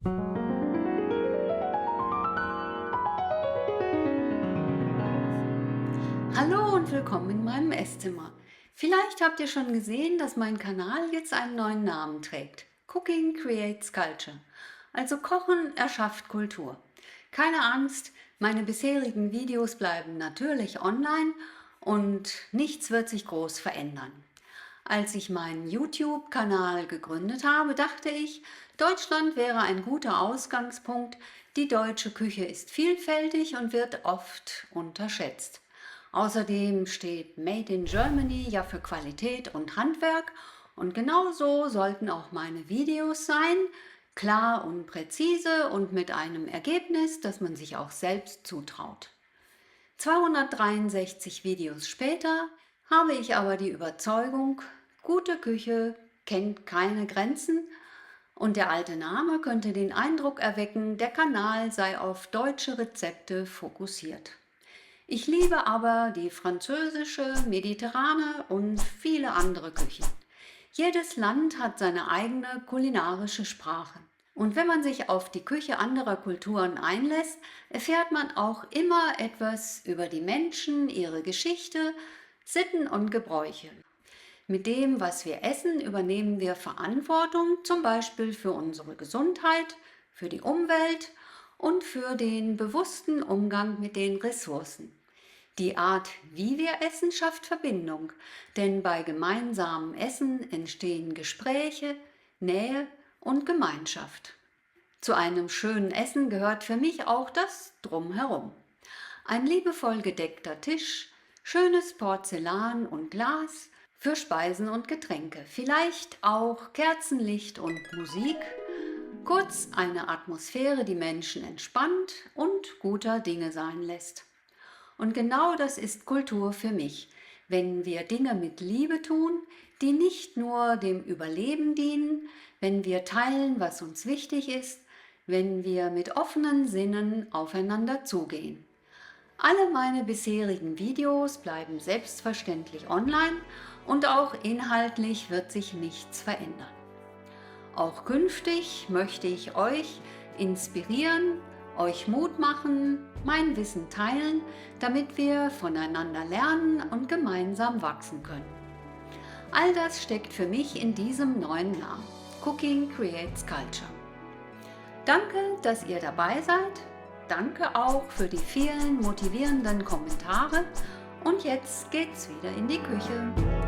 Hallo und willkommen in meinem Esszimmer. Vielleicht habt ihr schon gesehen, dass mein Kanal jetzt einen neuen Namen trägt. Cooking Creates Culture. Also Kochen erschafft Kultur. Keine Angst, meine bisherigen Videos bleiben natürlich online und nichts wird sich groß verändern. Als ich meinen YouTube-Kanal gegründet habe, dachte ich, Deutschland wäre ein guter Ausgangspunkt. Die deutsche Küche ist vielfältig und wird oft unterschätzt. Außerdem steht Made in Germany ja für Qualität und Handwerk und genau so sollten auch meine Videos sein, klar und präzise und mit einem Ergebnis, das man sich auch selbst zutraut. 263 Videos später habe ich aber die Überzeugung, gute Küche kennt keine Grenzen und der alte Name könnte den Eindruck erwecken, der Kanal sei auf deutsche Rezepte fokussiert. Ich liebe aber die französische, mediterrane und viele andere Küchen. Jedes Land hat seine eigene kulinarische Sprache. Und wenn man sich auf die Küche anderer Kulturen einlässt, erfährt man auch immer etwas über die Menschen, ihre Geschichte, Sitten und Gebräuche. Mit dem, was wir essen, übernehmen wir Verantwortung, zum Beispiel für unsere Gesundheit, für die Umwelt und für den bewussten Umgang mit den Ressourcen. Die Art, wie wir essen, schafft Verbindung, denn bei gemeinsamem Essen entstehen Gespräche, Nähe und Gemeinschaft. Zu einem schönen Essen gehört für mich auch das Drumherum. Ein liebevoll gedeckter Tisch, schönes Porzellan und Glas für Speisen und Getränke, vielleicht auch Kerzenlicht und Musik, kurz eine Atmosphäre, die Menschen entspannt und guter Dinge sein lässt. Und genau das ist Kultur für mich, wenn wir Dinge mit Liebe tun, die nicht nur dem Überleben dienen, wenn wir teilen, was uns wichtig ist, wenn wir mit offenen Sinnen aufeinander zugehen. Alle meine bisherigen Videos bleiben selbstverständlich online und auch inhaltlich wird sich nichts verändern. Auch künftig möchte ich euch inspirieren, euch Mut machen, mein Wissen teilen, damit wir voneinander lernen und gemeinsam wachsen können. All das steckt für mich in diesem neuen Namen, Cooking Creates Culture. Danke, dass ihr dabei seid. Danke auch für die vielen motivierenden Kommentare. Und jetzt geht's wieder in die Küche.